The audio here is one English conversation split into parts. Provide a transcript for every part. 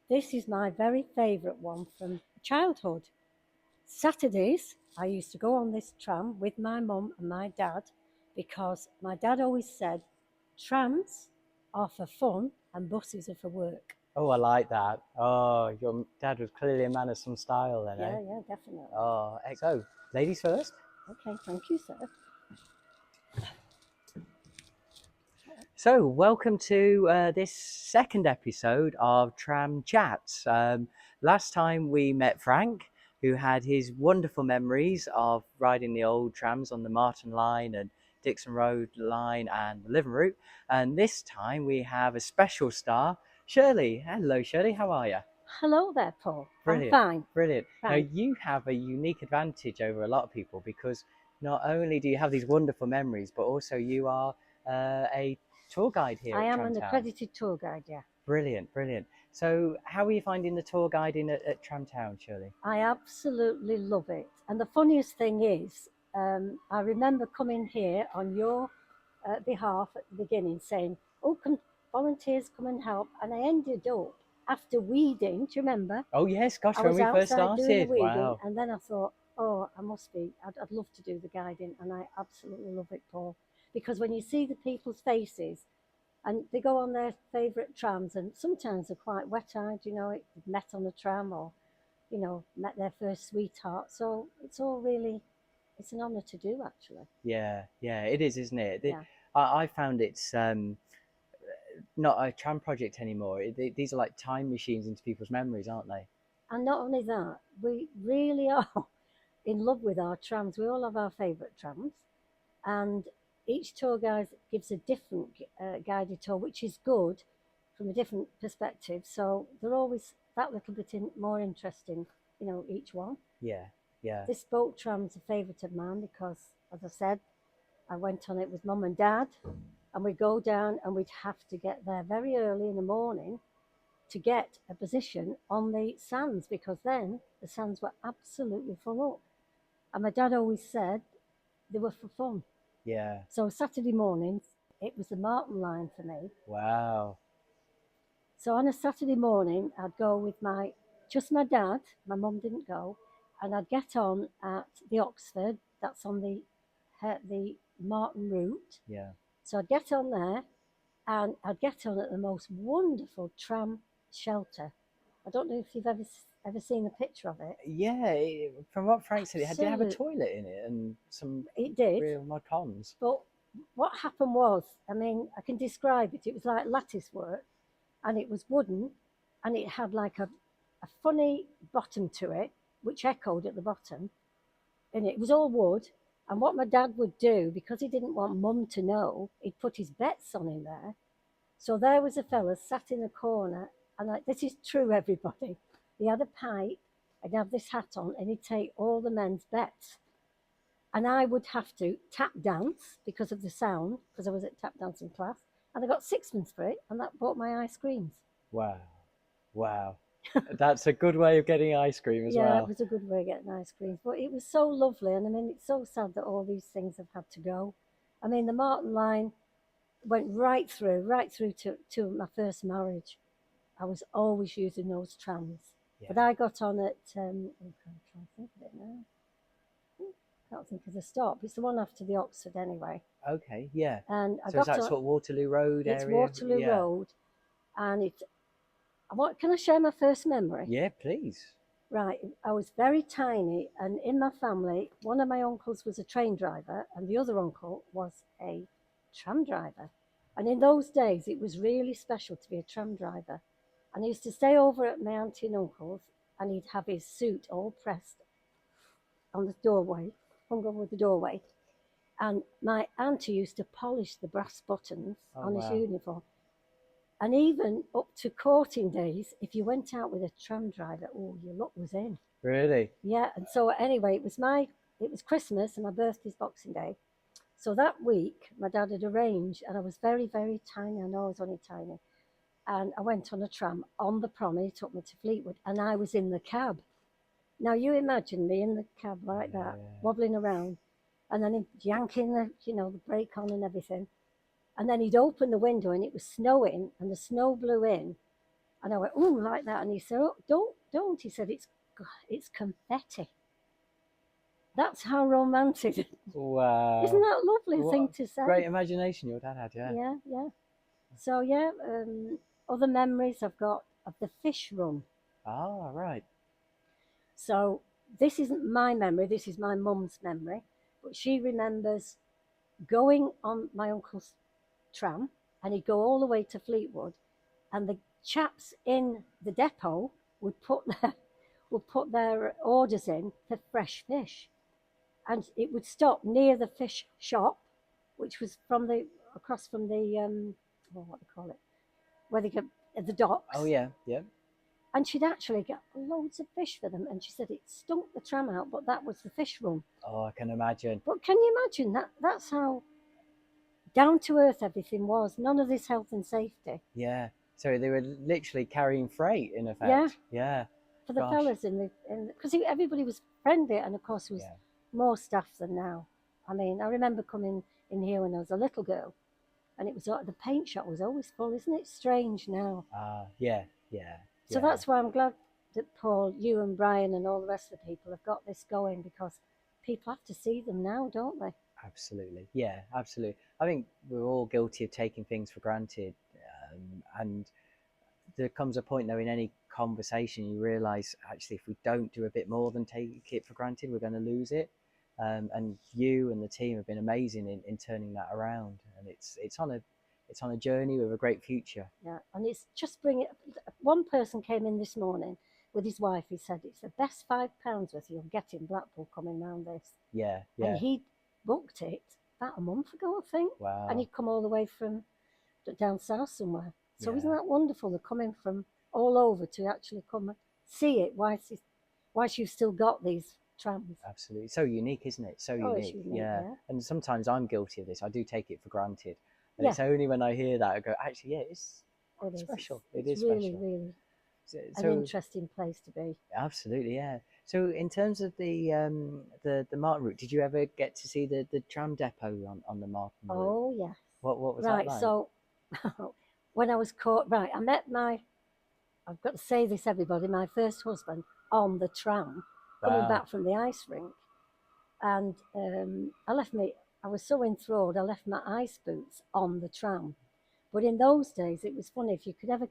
This is my very favourite one from childhood. Saturdays, I used to go on this tram with my mum and my dad because my dad always said trams are for fun and buses are for work. Oh, I like that. Oh, your dad was clearly a man of some style then, eh? Yeah, definitely. Oh, so ladies first. Okay, thank you, sir. So, welcome to this second episode of Tram Chats. Last time we met Frank, who had his wonderful memories of riding the old trams on the Marton line and Dickson Road line and the Living Route. And this time we have a special star, Shirley. Hello, Shirley. How are you? Hello there, Paul. I'm Brilliant, fine. brilliant. Now Fine. you have a unique advantage over a lot of people because not only do you have these wonderful memories, but also you are a tour guide here I at am an Tramtown. accredited tour guide, yeah. Brilliant, brilliant. So how are you finding the tour guiding at Tramtown, Shirley? I absolutely love it. And the funniest thing is, I remember coming here on your behalf at the beginning saying, oh, can volunteers come and help? And I ended up, after weeding, do you remember? Oh yes, gosh, I when was we first outside doing the started. weeding, Wow. and then I thought, oh, I'd love to do the guiding, and I absolutely love it, Paul. Because when you see the people's faces, and they go on their favourite trams, and sometimes they're quite wet-eyed, they've met on a tram or, met their first sweetheart. So it's an honour to do, actually. Yeah, yeah, it is, isn't it? Yeah. I found it's not a tram project anymore. These are like time machines into people's memories, aren't they? And not only that, we really are in love with our trams. We all have our favourite trams, and each tour guide gives a different guided tour, which is good from a different perspective. So they're always that little bit more interesting, each one. Yeah, yeah. This boat tram's a favourite of mine because, as I said, I went on it with mum and dad, and we'd go down and we'd have to get there very early in the morning to get a position on the sands because then the sands were absolutely full up. And my dad always said they were for fun. Yeah. So Saturday mornings, it was the Marton line for me. Wow. So on a Saturday morning, I'd go with just my dad. My mum didn't go, and I'd get on at the Oxford. That's on the Marton route. Yeah. So I'd get on there, and I'd get on at the most wonderful tram shelter. I don't know if you've ever seen a picture of it. Yeah, from what Frank said, it did have a Absolute, toilet in it and some it did. real mod cons. But what happened was, I mean, I can describe it. It was like lattice work, and it was wooden, and it had like a funny bottom to it, which echoed at the bottom, and it was all wood. And what my dad would do, because he didn't want mum to know, he'd put his bets on in there. So there was a fella sat in a corner, and this is true, everybody. He had a pipe, and he'd have this hat on, and he'd take all the men's bets. And I would have to tap dance because of the sound, because I was at tap dancing class, and I got sixpence for it, and that bought my ice creams. Wow. Wow. That's a good way of getting ice cream as Yeah, it well. was a good way of getting ice creams. But it was so lovely. And I mean, it's so sad that all these things have had to go. I mean, the Martin line went right through to my first marriage. I was always using those trams. Yeah. But I got on at, I'm trying to think of it now. Can't think of the stop. It's the one after the Oxford anyway. Okay, yeah. And I So is got that on, sort of Waterloo Road it's area? Waterloo Yeah. Road. And can I share my first memory? Yeah, please. Right, I was very tiny, and in my family, one of my uncles was a train driver, and the other uncle was a tram driver. And in those days, it was really special to be a tram driver. And I used to stay over at my auntie and uncle's, and he'd have his suit all pressed on the doorway, hung over the doorway. And my auntie used to polish the brass buttons on his wow. uniform. And even up to courting days, if you went out with a tram driver, oh, your luck was in. Really? Yeah, and so anyway, it was Christmas and my birthday's Boxing Day. So that week, my dad had arranged, and I was very, very tiny. I know I was only tiny. And I went on a tram on the prom, and he took me to Fleetwood, and I was in the cab. Now, you imagine me in the cab like that, wobbling around, and then him yanking the brake on and everything. And then he'd open the window, and it was snowing, and the snow blew in. And I went, oh, like that. And he said, oh, don't. He said, it's confetti. That's how romantic. Isn't Wow. that a lovely What thing a to say? great imagination your dad had, yeah. Yeah, yeah. So yeah, other memories I've got of the fish run. Ah, right. So this isn't my memory. This is my mum's memory, but she remembers going on my uncle's tram, and he'd go all the way to Fleetwood, and the chaps in the depot would put their orders in for fresh fish, and it would stop near the fish shop, which was across from the what do they call it, where they get the docks. Oh, yeah, yeah. And she'd actually get loads of fish for them, and she said it stunk the tram out, but that was the fish run. Oh, I can imagine. But can you imagine that? That's how down to earth everything was. None of this health and safety. Yeah. So they were literally carrying freight in effect. Yeah. Yeah. For the Gosh. fellas because everybody was friendly, and of course there was more staff than now. I mean, I remember coming in here when I was a little girl, and it was the paint shop was always full. Isn't it strange now? Yeah, yeah. So that's why I'm glad that Paul, you and Brian and all the rest of the people have got this going, because people have to see them now, don't they? Absolutely. Yeah, absolutely. I think we're all guilty of taking things for granted. And there comes a point, though, in any conversation, you realise, actually, if we don't do a bit more than take it for granted, we're going to lose it. And you and the team have been amazing in turning that around. And it's on a journey with a great future. Yeah, and it's just bringing. One person came in this morning with his wife. He said it's the best £5 worth you'll get in Blackpool coming round this. Yeah, yeah. And he booked it about a month ago, I think. Wow. And he'd come all the way from down south somewhere. So isn't that wonderful? They're coming from all over to actually come and see it. Whilst you've still got these trams. Absolutely. So unique, isn't it? So unique. It's unique, yeah. And sometimes I'm guilty of this. I do take it for granted. And it's only when I hear that I go, actually, it's special. It is really, special. Really So, an interesting place to be. Absolutely, yeah. So in terms of the Marton route, did you ever get to see the tram depot on the Marton route? Oh, yes. What was that like? So when I was caught, I met I've got to say this, everybody, my first husband on the tram coming back from the ice rink. And I was so enthralled, I left my ice boots on the tram. But in those days, it was funny, if you could ever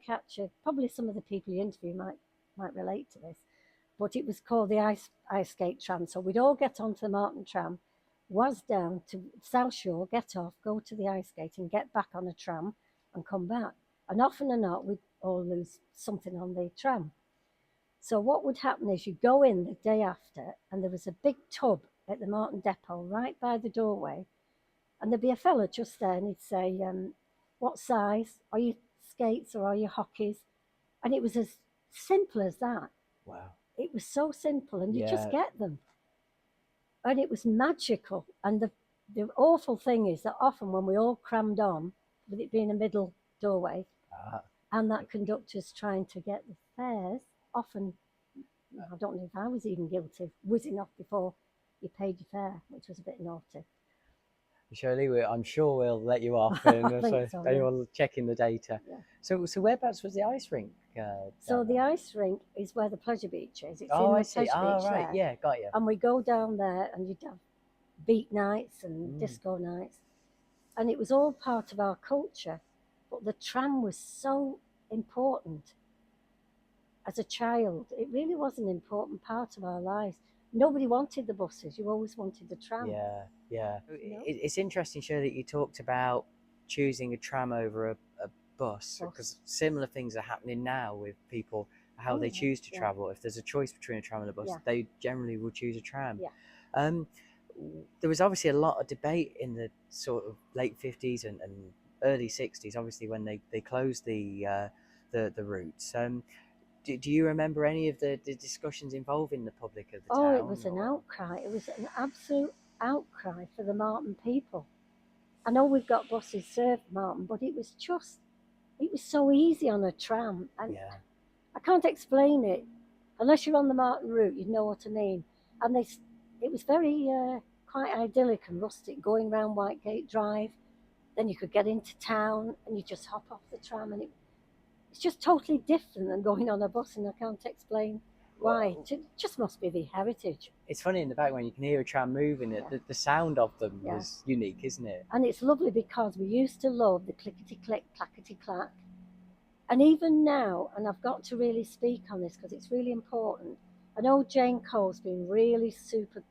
probably some of the people you interview might relate to this, but it was called the ice skate tram. So we'd all get onto the Marton tram, was down to South Shore, get off, go to the ice skate and get back on a tram and come back. And often or not, we'd all lose something on the tram. So what would happen is you go in the day after, and there was a big tub at the Marton depot right by the doorway, and there'd be a fella just there, and he'd say, what size? Are you skates or are you hockeys? And it was as simple as that. Wow. It was so simple, and you just get them. And it was magical. And the awful thing is that often when we all crammed on, with it being a middle doorway, and that conductor's trying to get the fares, often, I don't know if I was even guilty of whizzing off before you paid your fare, which was a bit naughty. Shirley, I'm sure we'll let you off, and anyone checking the data. Yeah. So whereabouts was the ice rink? So the ice rink is where the pleasure beach is. It's in the I see. pleasure beach Right. there. Yeah, got you. And we go down there, and you'd have beat nights and disco nights, and it was all part of our culture. But the tram was so important. As a child, it really was an important part of our lives. Nobody wanted the buses. You always wanted the tram. Yeah. It's interesting, Shirley, that you talked about choosing a tram over a bus, because similar things are happening now with people, how they choose to travel. If there's a choice between a tram and a bus, they generally will choose a tram. There was obviously a lot of debate in the sort of late 50s and early 60s, obviously, when they closed the routes. Do you remember any of the discussions involving the public of the town? Oh, it was an outcry. It was an absolute outcry for the Marton people. I know we've got buses served Marton, but it was so easy on a tram. And I can't explain it. Unless you're on the Marton route, you'd know what I mean. And it was very quite idyllic and rustic, going round Whitegate Drive. Then you could get into town and you just hop off the tram, and it's it's just totally different than going on a bus, and I can't explain why. Well, It just must be the heritage. it's funny in the background you can hear a tram moving. Yeah. The sound of them Yeah. is unique, isn't it? And it's lovely because we used to love the clickety click, clackety clack. And even now, and I've got to really speak on this because it's really important. I know Jane Cole's been really super,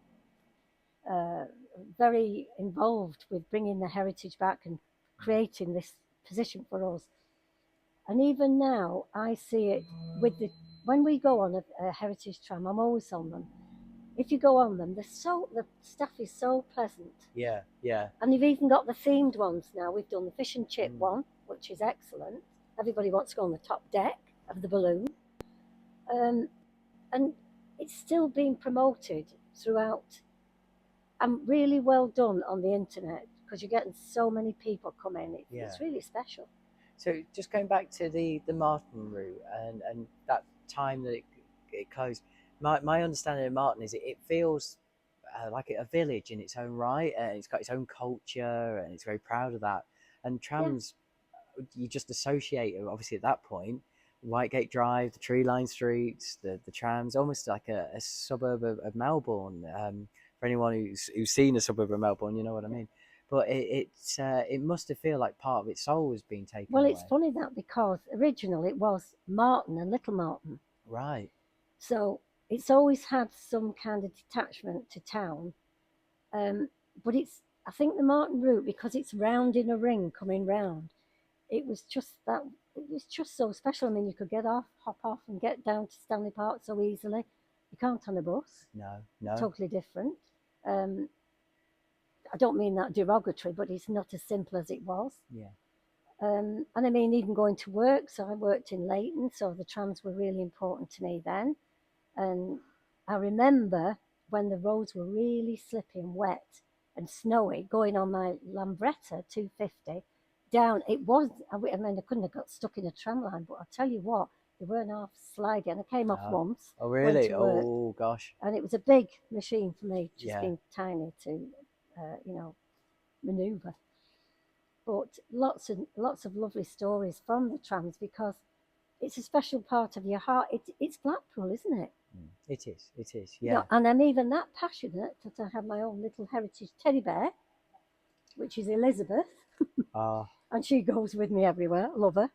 very involved with bringing the heritage back and creating this position for us. And even now, I see it with when we go on a heritage tram. I'm always on them. If you go on them, the staff is so pleasant. Yeah, yeah. And they've even got the themed ones now. We've done the fish and chip one, which is excellent. Everybody wants to go on the top deck of the balloon. And it's still being promoted throughout. And really well done on the internet because you're getting so many people come in. It's really special. So just going back to the Marton route and that time that it closed, my understanding of Marton is it feels like a village in its own right, and it's got its own culture, and it's very proud of that. And trams, you just associate, obviously at that point, Whitegate Drive, the tree line streets, the trams, almost like a suburb of Melbourne. For anyone who's seen a suburb of Melbourne, you know what I mean. But it must have feel like part of its soul was being taken Well, away. it's funny that because originally it was Marton and Little Marton. Right. So it's always had some kind of detachment to town. But I think the Marton route, because it's round in a ring coming round, it was just so special. I mean, you could get off, hop off, and get down to Stanley Park so easily. You can't on a bus. No. Totally different. I don't mean that derogatory, but it's not as simple as it was. Yeah. And I mean, even going to work. So I worked in Leighton, so the trams were really important to me then. And I remember when the roads were really slippy and wet and snowy, going on my Lambretta 250 down. It was, I mean, I couldn't have got stuck in a tram line, but I'll tell you what, they weren't half sliding. And I came off once. Oh, really? Went to work, oh, gosh. and it was a big machine for me, just Yeah. being tiny to, maneuver. But lots of lovely stories from the trams because it's a special part of your heart. It's Blackpool, isn't it? It is, yeah. You know, and I'm even that passionate that I have my own little heritage teddy bear, which is Elizabeth. And she goes with me everywhere. I love her.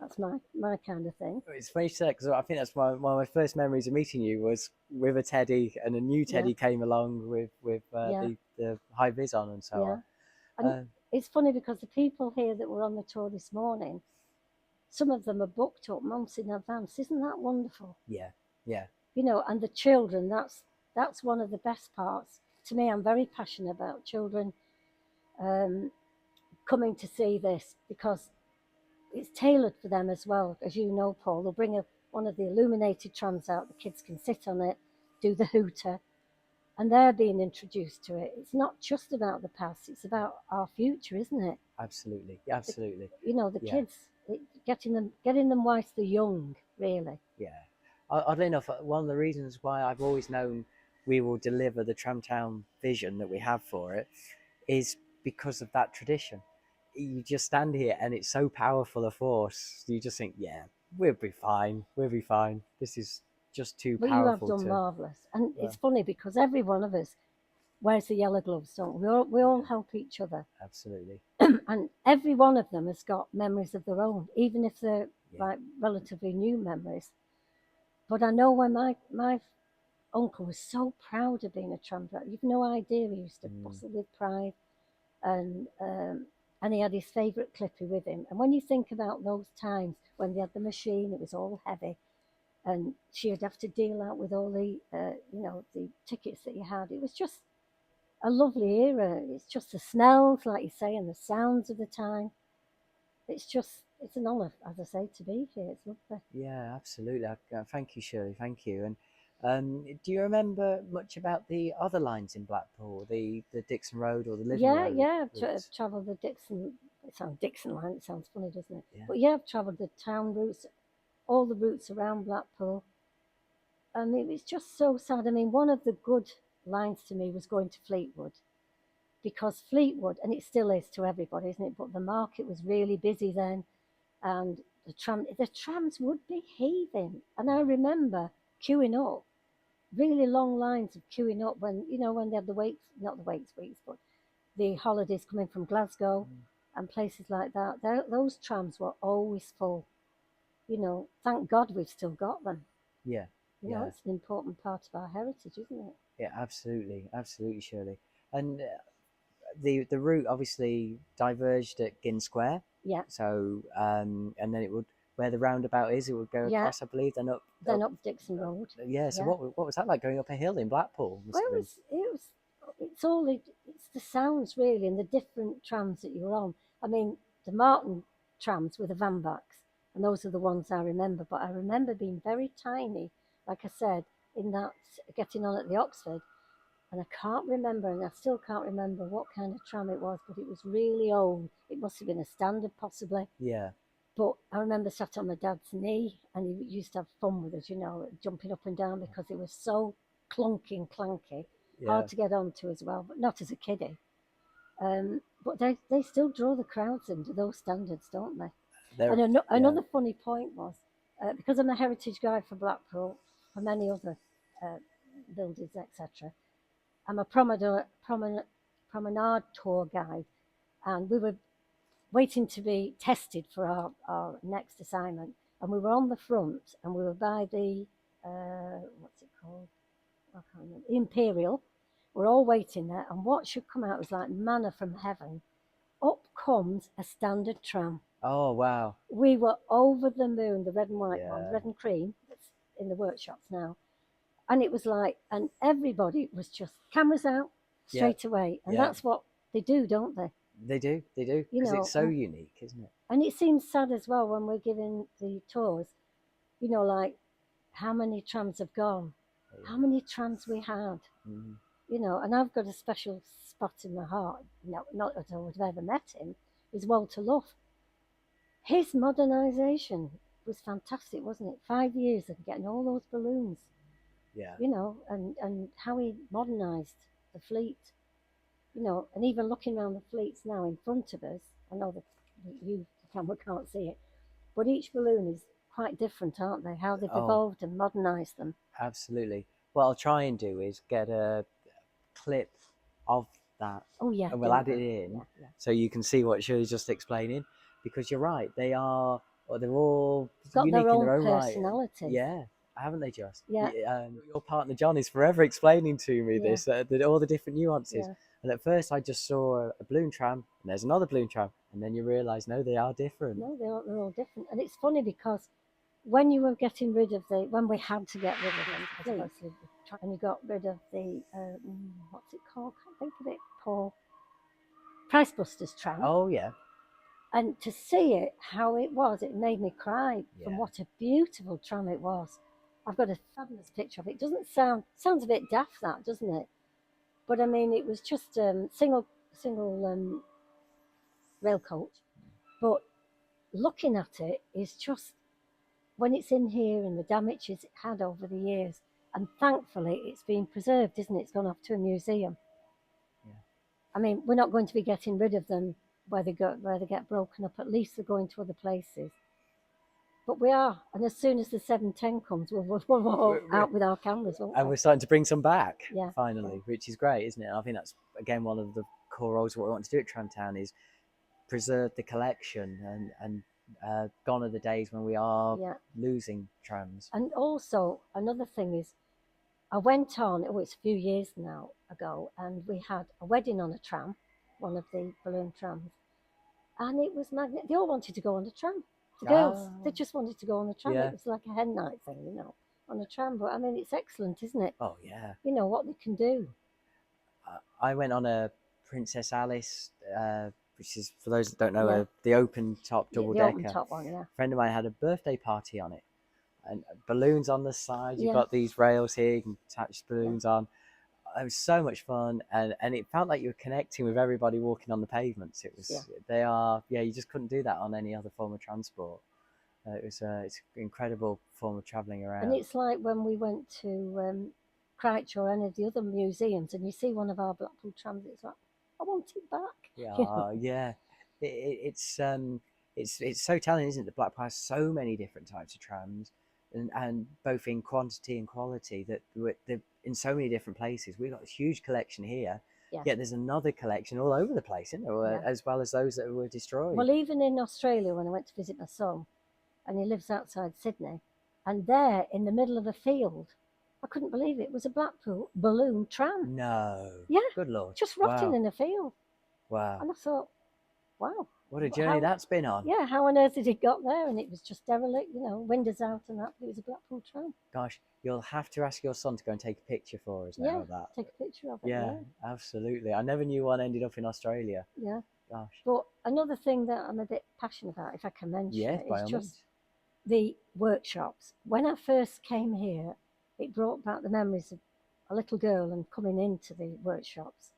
That's my kind of thing. It's funny to say because I think that's one of my first memories of meeting you was with a teddy, and a new teddy came along with the high vis on and so on. And it's funny because the people here that were on the tour this morning, some of them are booked up months in advance. Isn't that wonderful? Yeah. You know, and the children, that's one of the best parts. To me, I'm very passionate about children coming to see this because it's tailored for them as well. As you know, Paul, they'll bring one of the illuminated trams out. The kids can sit on it, do the hooter, and they're being introduced to it. It's not just about the past, it's about our future, isn't it? Absolutely. The kids, getting them whilst they're young, really. Yeah. Oddly enough, one of the reasons why I've always known we will deliver the Tramtown vision that we have for it is because of that tradition. You just stand here and it's so powerful a force. You just think, yeah, we'll be fine. This is just too powerful. But you have done marvellous. And it's funny because every one of us wears the yellow gloves, don't we? We all help each other. Absolutely. And every one of them has got memories of their own, even if they're like relatively new memories. But I know when my uncle was so proud of being a tram driver. You've no idea. He used to bustle with pride, and he had his favourite clippy with him. And when you think about those times when they had the machine, it was all heavy, and she'd have to deal out with all the the tickets that you had. It was just a lovely era. It's just the smells, like you say, and the sounds of the time. It's an honour, as I say, to be here. It's lovely. Yeah, absolutely. Thank you, Shirley. Thank you. And do you remember much about the other lines in Blackpool, the Dickson Road or the Living Road? Yeah. I've travelled the Dickson. It sounds Dickson line. It sounds funny, doesn't it? Yeah. But I've travelled the town routes, all the routes around Blackpool. I mean, it's just so sad. I mean, one of the good lines to me was going to Fleetwood, because Fleetwood, and it still is to everybody, isn't it? But the market was really busy then, and the trams would be heaving, and I remember queuing up, really long lines of queuing up when when they had the Wakes, not the Wakes weeks, but the holidays coming from Glasgow and places like that. Those trams were always full. Thank God we've still got them. Yeah. It's an important part of our heritage, isn't it? Yeah, absolutely, absolutely, Shirley. And the route obviously diverged at Ginn Square. Yeah. So and then it would, where the roundabout is, it would go Yeah. across, I believe, then up. Then up Dickson Road. Yeah. So what was that like going up a hill in Blackpool? Well, it's the sounds really and the different trams that you're on. I mean, the Marton trams with the van backs, and those are the ones I remember. But I remember being very tiny, like I said, in that getting on at the Oxford, and I can't remember, and I still can't remember what kind of tram it was, but it was really old. It must have been a standard, possibly. Yeah. But I remember sat on my dad's knee, and he used to have fun with us, jumping up and down because it was so clunky and clanky, hard to get onto as well, but not as a kiddie. But they still draw the crowds into those standards, don't they? And another funny point was, because I'm a heritage guide for Blackpool, for many other buildings, etc., I'm a promenade tour guide, and we were waiting to be tested for our next assignment. And we were on the front, and we were by the, what's it called? I can't remember. The Imperial. We're all waiting there, and what should come out was like manna from heaven. Up comes a standard tram. Oh, wow. We were over the moon, the red and white one, red and cream, that's in the workshops now. And it was like, and everybody was just cameras out straight away. And that's what they do, don't they? They do, because it's so unique, isn't it? And it seems sad as well when we're giving the tours, like how many trams have gone, how many trams we had, and I've got a special spot in my heart, not that I would have ever met him, is Walter Luff. His modernisation was fantastic, wasn't it? 5 years of getting all those balloons, and how he modernised the fleet. And even looking around the fleets now in front of us, I know that the camera can't see it, but each balloon is quite different, aren't they? How they've evolved and modernised them. Absolutely. What I'll try and do is get a clip of that. Oh, yeah. And we'll add it in so you can see what Shirley's just explaining, because you're right. They're all got unique their own in their own personalities. Right. Yeah. Haven't they just? Yeah. Your partner John is forever explaining to me this, all the different nuances. Yeah. And at first I just saw a balloon tram, and there's another balloon tram, and then you realise, no, they are different. No, they're all different. And it's funny because when you were getting rid of when we had to get rid of them, and you got rid of the, what's it called? I can't think of it, Paul. Price Busters tram. Oh, yeah. And to see it, how it was, it made me cry from what a beautiful tram it was. I've got a fabulous picture of it. It doesn't sounds a bit daft, that, doesn't it? But I mean, it was just single rail coach. But looking at it is just, when it's in here and the damages it had over the years, and thankfully it's been preserved, isn't it? It's gone off to a museum. Yeah. I mean, we're not going to be getting rid of them where they get broken up. At least they're going to other places. But we are, and as soon as the 710 comes, we'll out with our cameras, won't we? And we're starting to bring some back, finally, which is great, isn't it? And I think that's, again, one of the core roles of what we want to do at Tramtown is preserve the collection, and gone are the days when we are losing trams. And also, another thing is, I went on, it's a few years now ago, and we had a wedding on a tram, one of the balloon trams, and it was magnificent. They all wanted to go on the tram. The girls, they just wanted to go on the tram. It was like a hen night thing, on a tram. But I mean, it's excellent, isn't it? Oh, yeah. What they can do. I went on a Princess Alice, which is, for those that don't know, the open top double decker. The open top one, yeah. A friend of mine had a birthday party on it, and balloons on the side. You've got these rails here, you can attach balloons on. It was so much fun, and it felt like you were connecting with everybody walking on the pavements. It was you just couldn't do that on any other form of transport. It's an incredible form of travelling around. And it's like when we went to Crouch or any of the other museums, and you see one of our Blackpool trams, it's like, I want it back. Yeah, yeah. It's it's so telling, isn't it? The Blackpool has so many different types of trams, and both in quantity and quality, that they're in so many different places. We've got a huge collection here, Yeah, yet there's another collection all over the place, isn't there? yeah. As well as those that were destroyed. Well, even in Australia, when I went to visit my son, and he lives outside Sydney, and there in the middle of a field, I couldn't believe it was a Blackpool balloon tram. No. Yeah, Good Lord. just rotting Wow. in a field. Wow. And I thought, wow, What a journey that's been on. Yeah, how on earth did it got there? And it was just derelict, windows out and that. But it was a Blackpool tram. Gosh, you'll have to ask your son to go and take a picture for us now Yeah, of that. take a picture of it. Yeah, absolutely. I never knew one ended up in Australia. Yeah. Gosh. But another thing that I'm a bit passionate about, if I can mention it, by is all just means. the workshops. When I first came here, it brought back the memories of a little girl and coming into the workshops,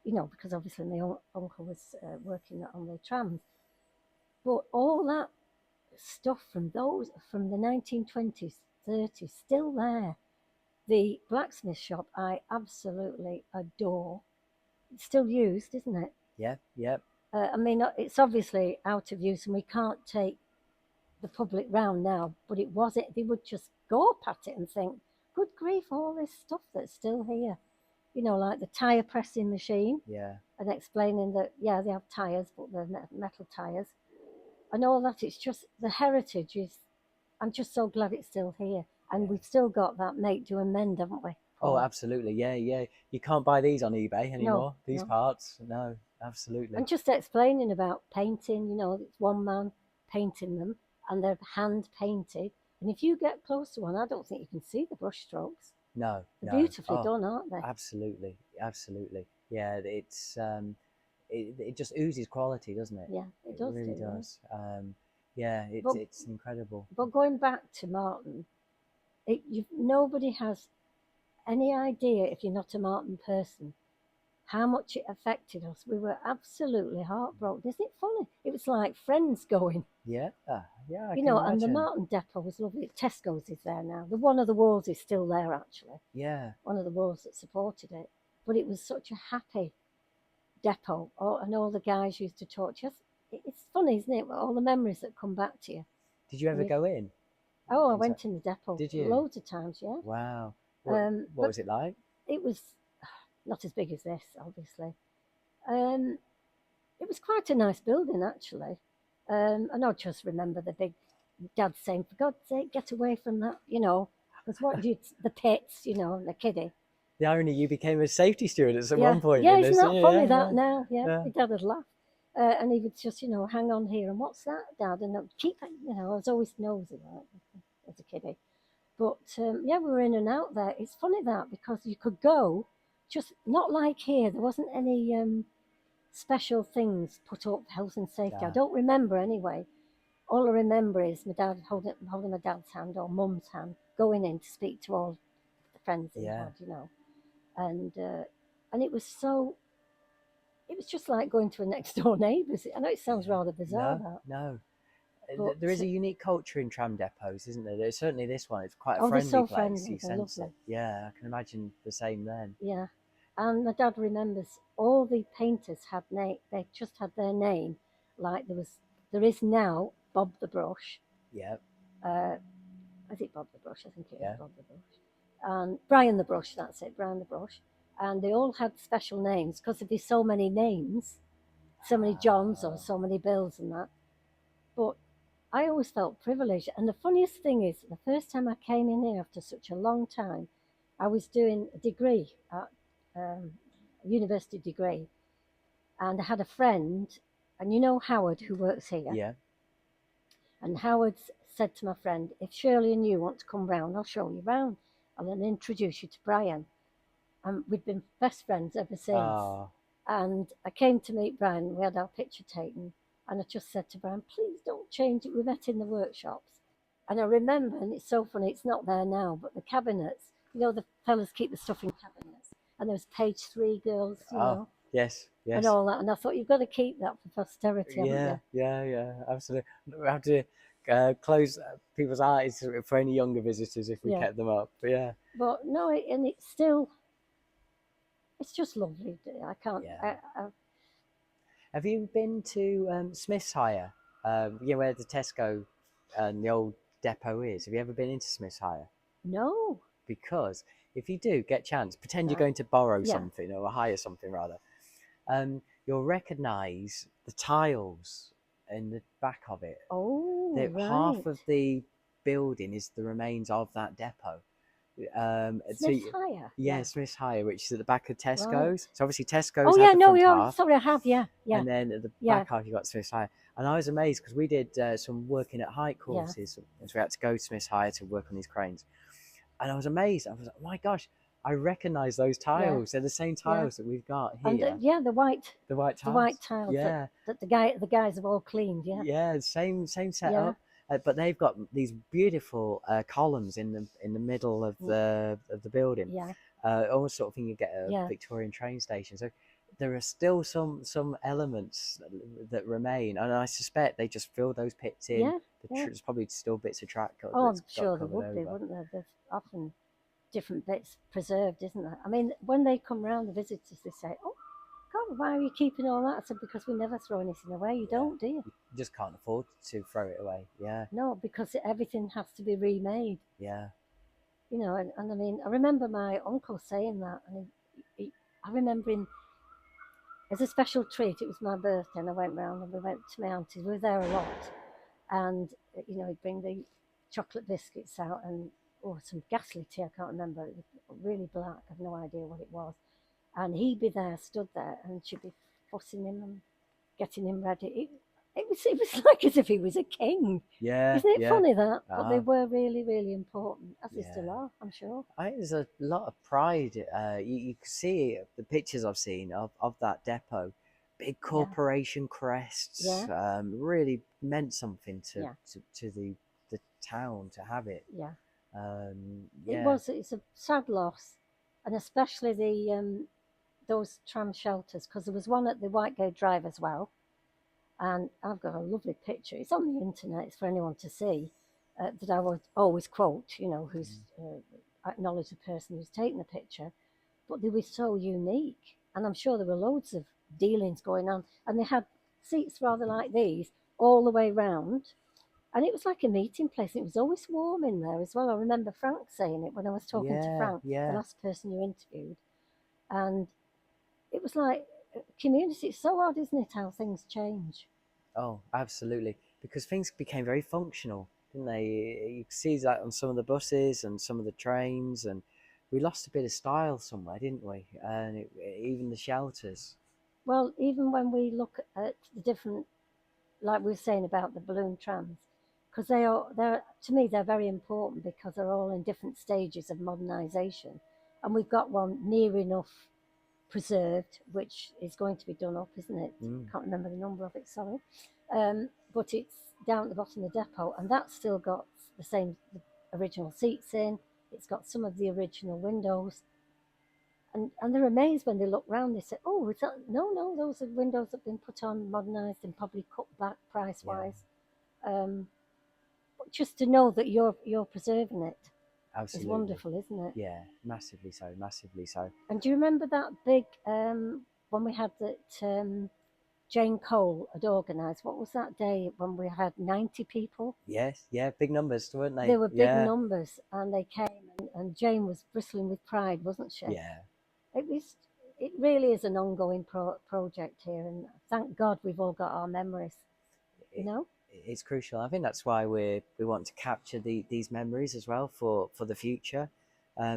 because obviously my uncle was working on the trams. But all that stuff from the 1920s, 30s, still there. The blacksmith shop I absolutely adore. It's still used, isn't it? Yeah, yeah. I mean, it's obviously out of use and we can't take the public round now, but it wasn't. They would just go up at it and think, good grief, all this stuff that's still here. Like the tyre pressing machine. Yeah. And explaining that, yeah, they have tyres, but they're metal tyres. And all that, it's just, the heritage is, I'm just so glad it's still here. And we've still got that make, do and mend, haven't we? Oh, absolutely. Yeah, yeah. You can't buy these on eBay anymore, these parts. No, absolutely. And just explaining about painting, it's one man painting them and they're hand painted. And if you get close to one, I don't think you can see the brush strokes. No, they're beautifully done, aren't they? Absolutely, absolutely. Yeah, it's it just oozes quality, doesn't it? Yeah, it does. It really does. Yeah, it's incredible. But going back to Marton, nobody has any idea, if you're not a Marton person, how much it affected us. We were absolutely heartbroken. Isn't it funny? It was like friends going. Yeah, yeah. I and imagine. The Marton depot was lovely. Tesco's is there now. One of the walls is still there, actually. Yeah. One of the walls that supported it. But it was such a happy depot. And all the guys used to talk to us. It's funny, isn't it? All the memories that come back to you. Did you ever go in? Oh, I went in the depot. Did you? Loads of times, yeah. Wow. What was it like? It was not as big as this, obviously. It was quite a nice building, actually. And I just remember the big dad saying, for God's sake, get away from that, because the pits, the kiddie. The irony, you became a safety stewardess at one point. Yeah, isn't that funny that now? Yeah, my dad would laugh. And he would just, hang on here. And what's that, Dad? And I'd keep it, I was always nosy, like, as a kiddie. But, yeah, we were in and out there. It's funny that, because you could go, just not like here. There wasn't any special things put up for health and safety. Yeah. I don't remember anyway. All I remember is my dad holding my dad's hand or mum's hand, going in to speak to all the friends he had, And it was just like going to a next door neighbour's. I know it sounds rather bizarre. No. But there is a unique culture in tram depots, isn't there? There's certainly this one. It's quite a friendly so place. Friendly. You sense it. Yeah, I can imagine the same then. Yeah. And my dad remembers all the painters had they just had their name. Like there is now Bob the Brush. Yeah. Is it Bob the Brush? I think it is Bob the Brush. And Brian the Brush, that's it, Brian the Brush. And they all had special names because there's so many names, so many Johns or so many Bills and that. But I always felt privileged. And the funniest thing is, the first time I came in here after such a long time, I was doing a degree at a university degree, and I had a friend, and Howard, who works here. Yeah. And Howard said to my friend, if Shirley and you want to come round, I'll show you round. I'll then introduce you to Brian. And we've been best friends ever since. Oh. And I came to meet Brian. We had our picture taken. And I just said to Brian, please don't change it. We met in the workshops. And I remember, and it's so funny, it's not there now, but the cabinets, the fellas keep the stuff in cabinets. And there was page 3 girls, you know. Yes. And all that. And I thought, you've got to keep that for posterity, haven't you? Yeah, absolutely. We have to close people's eyes for any younger visitors if we kept them up. But yeah. But no, and it's still, it's just lovely. I can't. Have you been to Smith's Hire? Where the Tesco and the old depot is. Have you ever been into Smith's Hire? No. Because if you do get chance, pretend you're Right. going to borrow Yeah. something or hire something rather. You'll recognise the tiles in the back of it. Oh, Half right. of the building is the remains of that depot. Smith's Hire. Yeah, Smith's Hire, which is at the back of Right. Tesco's. So obviously Tesco's Oh had yeah, the no, front yeah. half, Sorry, I have. Yeah, yeah, and then at the yeah, back half you got Smith's Hire. And I was amazed because we did some working at height yeah. courses, so we had to go to Smith's Hire to work on these cranes. And I was amazed. I was like, oh my gosh, I recognise those Yeah. tiles. They're the same Yeah. tiles that we've got And here. yeah, the white The white tiles Yeah. that the guys have all cleaned. Yeah. Yeah, same Yeah. setup. But they've got these beautiful columns in the middle of the building. Yeah. Almost sort of thing you get at a Yeah. Victorian train station. So there are still some elements that remain, and I suspect they just fill those pits in. Yeah. Yeah. There's probably still bits of track Oh, that's I'm sure got there covered would be, over. wouldn't there? There's often different bits preserved, isn't there? I mean, when they come round, the visitors, they say, "Oh, God, why are you keeping all that?" I said, "Because we never throw anything away. You Yeah. don't, do you?" You just can't afford to throw it away. Yeah, No, because everything has to be remade. yeah, You know, and I mean, I remember my uncle saying that, and I remember him as a special treat. It was my birthday, and I went round and we went to my auntie's. We were there a lot, and you know, he'd bring the chocolate biscuits out and some ghastly tea. I can't remember. It was really black. I've no idea what it was. And he'd be there, stood there, and she'd be fussing him and getting him ready. It was like as if he was a king. yeah. Isn't it Yeah. funny that? But they Uh, were really, really important, as they yeah. still are, I'm sure. I think there's a lot of pride. You can see the pictures I've seen of that depot. Big Yeah, corporation crests. yeah, Really meant something yeah, to the town to have it. yeah. Yeah, It's a sad loss, and especially those tram shelters, because there was one at the Whitegate Drive as well. And I've got a lovely picture. It's on the internet. It's for anyone to see. That I would always quote. You know, who's acknowledge the person who's taken the picture. But they were so unique, and I'm sure there were loads of dealings going on. And they had seats rather like these all the way round, and it was like a meeting place. It was always warm in there as well. I remember Frank saying it when I was talking to yeah, Frank, the yeah. last person you interviewed, and it was like community. It's so odd, isn't it, how things change? Oh, absolutely. Because things became very functional, didn't they? You could see that on some of the buses and some of the trains, and we lost a bit of style somewhere, didn't we? And even the shelters. Well, even when we look at the different, like we were saying about the balloon trams, because they're to me they're very important because they're all in different stages of modernisation, and we've got one near enough preserved, which is going to be done up, isn't it? Mm. Can't remember the number of it, sorry. But it's down at the bottom of the depot, and that's still got the original seats in. It's got some of the original windows, and they're amazed when they look round. They say, "Oh, is that no? Those are windows that have been put on, modernised, and probably cut back price Yeah, wise." But just to know that you're preserving it is absolutely. wonderful, isn't it? Yeah, massively so, massively so. And do you remember that big when we had that Jane Cole had organised? What was that day when we had 90 people? Yes, yeah, big numbers, weren't they? They were big Yeah, numbers, and they came, and Jane was bristling with pride, wasn't she? yeah. It was. It really is an ongoing project here, and thank God we've all got our memories. You It, know? it's crucial. I think that's why we want to capture these memories as well for the future,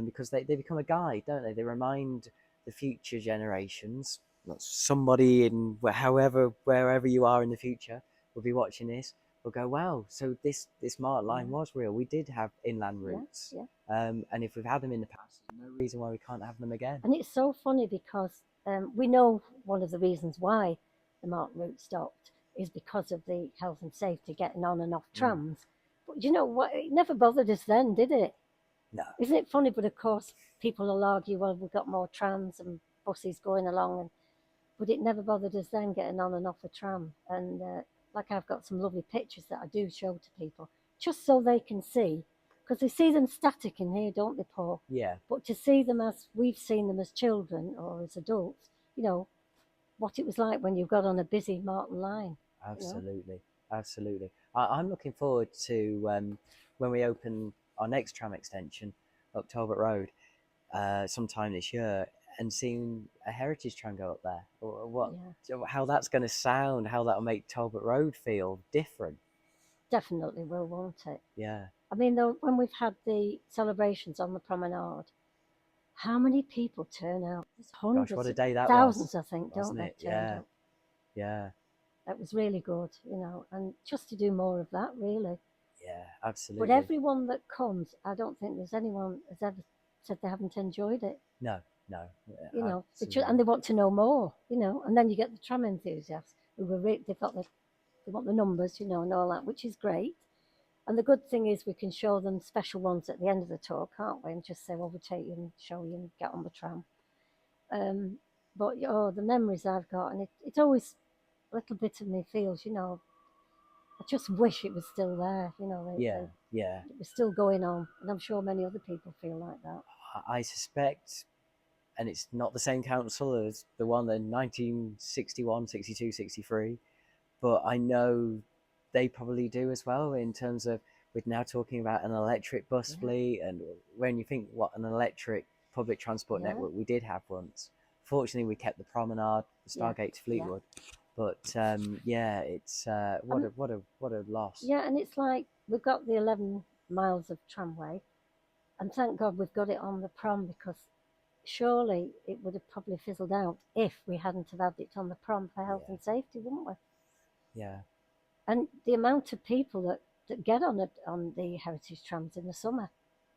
because they become a guide, don't they? They remind the future generations. Not somebody in wherever you are in the future will be watching this. Will go, wow. So this Martin line Yeah, was real. We did have inland yeah, routes, yeah. and if we've had them in the past, there's no reason why we can't have them again. And it's so funny because we know one of the reasons why the Martin route stopped is because of the health and safety getting on and off Mm. trams. But you know what? It never bothered us then, did it? No. Isn't it funny? But of course, people will argue, well, we've got more trams and buses going along, but it never bothered us then getting on and off a tram. And like I've got some lovely pictures that I do show to people, just so they can see, because they see them static in here, don't they, Paul? Yeah, But to see them as we've seen them as children or as adults, you know, what it was like when you got on a busy Martin line. You know? absolutely. absolutely. I'm looking forward to when we open our next tram extension up Talbot Road sometime this year, and seeing a heritage tram go up there. What, Yeah, how that's going to sound, how that'll make Talbot Road feel different. definitely will, won't it? Yeah. I mean, though, when we've had the celebrations on the promenade, how many people turn out? There's Gosh, what hundreds a of day that was, thousands, I think, don't wasn't they, it? turned Yeah. up. Yeah. That was really good, and just to do more of that, really. Yeah. But Absolutely. everyone that comes, I don't think there's anyone has ever said they haven't enjoyed it. No. No. Yeah, And absolutely. they want to know more, and then you get the tram enthusiasts who they've got they want the numbers, and all that, which is great. And the good thing is we can show them special ones at the end of the tour, can't we? And just say, well, we'll take you and show you and get on the tram. But the memories I've got, and it's always a little bit of me feels, I just wish it was still there, Yeah. Yeah. it was still going on. And I'm sure many other people feel like that. I suspect, and it's not the same council as the one in 1961, 62, 63, but I know they probably do as well, in terms of we're now talking about an electric bus Yeah, fleet. And when you think what an electric public transport yeah, network we did have once, fortunately we kept the promenade, the yeah, Stargate to yeah. Fleetwood. But yeah, it's Um, what a loss. yeah, and it's like we've got the 11 miles of tramway, and thank God we've got it on the prom, because surely it would have probably fizzled out if we hadn't have had it on the prom for health Yeah, and safety, wouldn't we? yeah. And the amount of people that get on the heritage trams in the summer,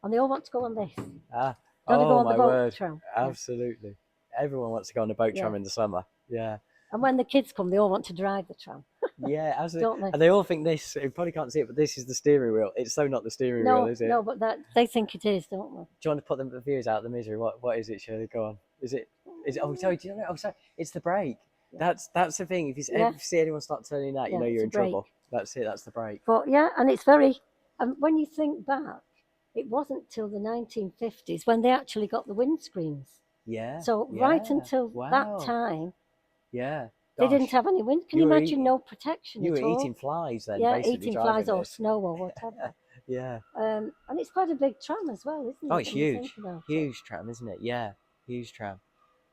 and they all want to go on this. Ah, Don't they go oh on the my boat word, tram? Yeah, absolutely. Everyone wants to go on a boat yeah. tram in the summer. Yeah. And when the kids come, they all want to drive the tram, Yeah, absolutely. don't they? And they all think this, you probably can't see it, but this is the steering wheel. It's so not the steering wheel, No, is it? no, but that they think it is, don't they? Do you want to put the viewers out of the misery? What is it, Shirley? Go on. Is it, oh, sorry, do you know, oh, sorry, it's the brake. Yeah, That's the thing. If you yeah, see anyone start turning that, you yeah. know It's you're a in break. trouble. That's it, that's the brake. But yeah, and it's very. And when you think back, it wasn't till the 1950s when they actually got the windscreens. Yeah, So right yeah. until that Wow. time, Yeah. they didn't Gosh. have any wind. Can You you were imagine eating no protection you were at all? eating flies then, Yeah, basically eating driving flies or this. snow or whatever. Yeah. And it's quite a big tram as well, isn't Oh, it, it's when you think huge. about it? Huge tram, isn't it? Yeah. Huge tram.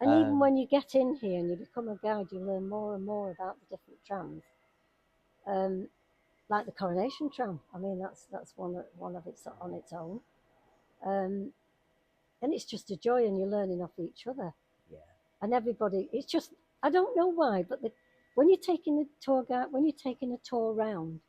And even Um, when you get in here and you become a guide, you learn more and more about the different trams. Um, like the Coronation tram. I mean, that's one of its on its own. Um, and it's just a joy, and you're learning off each other. yeah. And everybody, it's just I don't know why, but when you're taking a tour guide, when you're taking a tour round,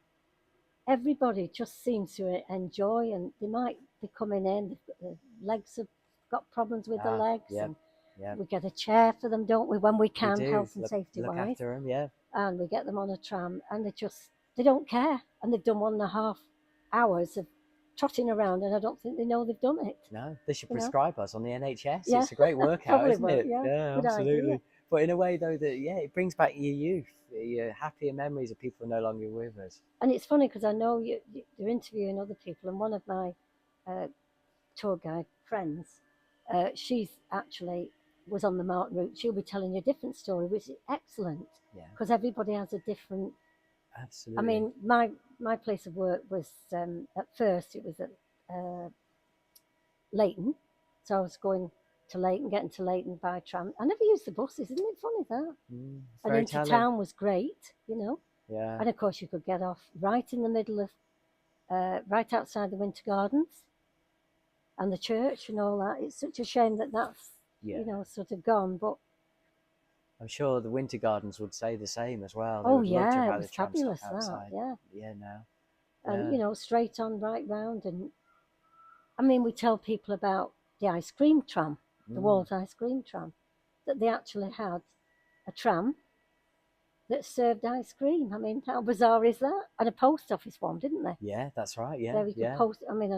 everybody just seems to enjoy, and they might be coming in. The legs have got problems with the Ah, legs, yep. and Yep. we get a chair for them, don't we, when we We can, do. health and safety Look wise, after them, yeah. and we get them on a tram, and they don't care, and they've done 1.5 hours of trotting around, and I don't think they know they've done it. No, they should You know? prescribe us on the NHS. Yeah, It's a great workout, probably isn't will. it? Yeah, Yeah, good idea. absolutely. But in a way, though, that yeah, it brings back your youth, your happier memories of people no longer with us. And it's funny because I know you're interviewing other people, and one of my uh, tour guide friends, she's actually was on the Marton route. She'll be telling you a different story, which is excellent Yeah, because everybody has a different. I absolutely. mean, my place of work was at first it was at uh, Leighton, so I was going to Leighton, getting to Leighton by tram. I never used the buses, isn't it funny that? And Very into telling. town was great. Yeah, And of course you could get off right in the middle of, right outside the Winter Gardens and the church and all that. It's such a shame that that's yeah. sort of gone. But I'm sure the Winter Gardens would say the same as well. They oh would love to have yeah, it had the was tram stop fabulous that, outside. yeah. Yeah, now. And Yeah. straight on right round. And I mean, we tell people about the ice cream tram, the Mm. Walt ice cream tram, that they actually had a tram that served ice cream. I mean, how bizarre is that? And a post office one, didn't they? Yeah, that's right. Yeah, There you could yeah. post. I mean,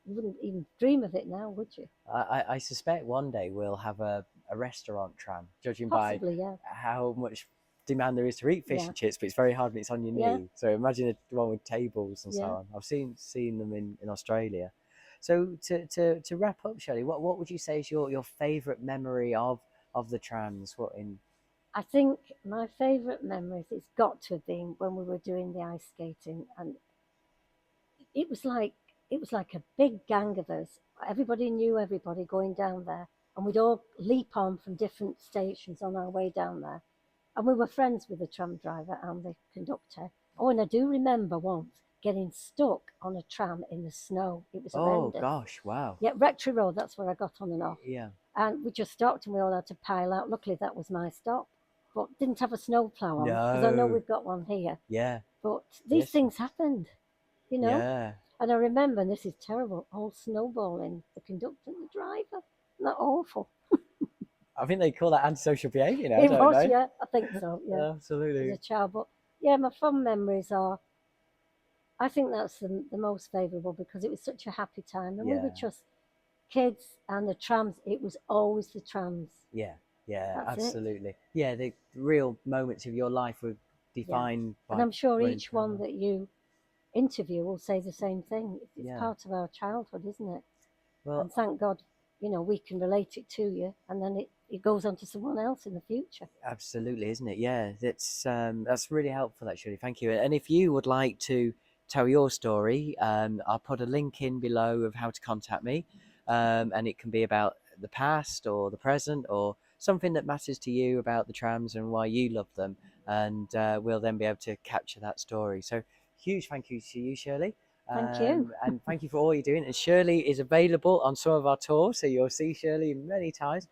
you wouldn't even dream of it now, would you? I suspect one day we'll have a restaurant tram, judging by Possibly, yeah, how much demand there is to eat fish yeah, and chips, but it's very hard when it's on your yeah, knee. So imagine the one with tables and so yeah. on. I've seen them in Australia. So to wrap up, Shelley, what would you say is your favourite memory of the trams? What in I think my favourite memories, it's got to have been when we were doing the ice skating, and it was like it was like a big gang of us. Everybody knew everybody going down there, and we'd all leap on from different stations on our way down there. And we were friends with the tram driver and the conductor. Oh, and I do remember once getting stuck on a tram in the snow. It was Oh horrendous. gosh, wow. Yeah, Rectory Road, that's where I got on and off. Yeah. And we just stopped and we all had to pile out. Luckily, that was my stop, but didn't have a snowplow on because I know No. we've got one here. Yeah. But these Yes. things happened, you know. Yeah. And I remember, and this is terrible, all snowballing the conductor and the driver. Isn't that awful? I think they call that antisocial behaviour now, It don't was, they? yeah, I think so, yeah, Absolutely. as a child. But yeah, my fond memories are, I think that's the most favourable because it was such a happy time. And we were Yeah. just kids and the trams, it was always the trams. Yeah. Yeah. That's it. Absolutely. Yeah. The real moments of your life were Yeah. defined by. And I'm sure running each one tramway. that you interview will say the same thing. It's Yeah. part of our childhood, isn't it? Well, And thank God, you know, we can relate it to you, and then it goes on to someone else in the future. absolutely, isn't it? Yeah, that's really helpful, actually. Thank you. And if you would like to tell your story, I'll put a link in below of how to contact me, and it can be about the past or the present or something that matters to you about the trams and why you love them, and we'll then be able to capture that story. So, huge thank you to you, Shirley. Thank you. And thank you for all you're doing. And Shirley is available on some of our tours, so you'll see Shirley many times.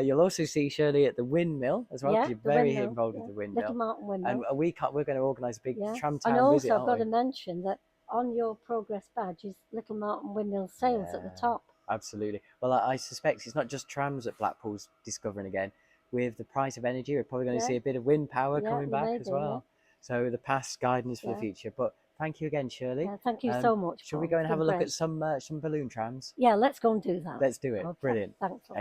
You'll also see Shirley at the windmill as well, because Yeah, you're the very windmill. involved Yeah. with the Little windmill. Marton And windmill. we're going to organise a big Yeah. tram And town visit, also, I've got aren't to we? mention that on your progress badge is Little Marton Windmill Sales at the Yeah, top. absolutely. Well, I suspect it's not just trams that Blackpool's discovering again. With the price of energy, we're probably going to Yeah. see a bit of wind power Yeah, coming back as maybe, well. So the past guidance for the yeah. future. But thank you again, Shirley. Yeah, thank you so much, Shall Paul. we go and It's have a been look great. at some balloon trams? Yeah, let's go and do that. Let's do it. Okay, Brilliant. thanks. Excellent.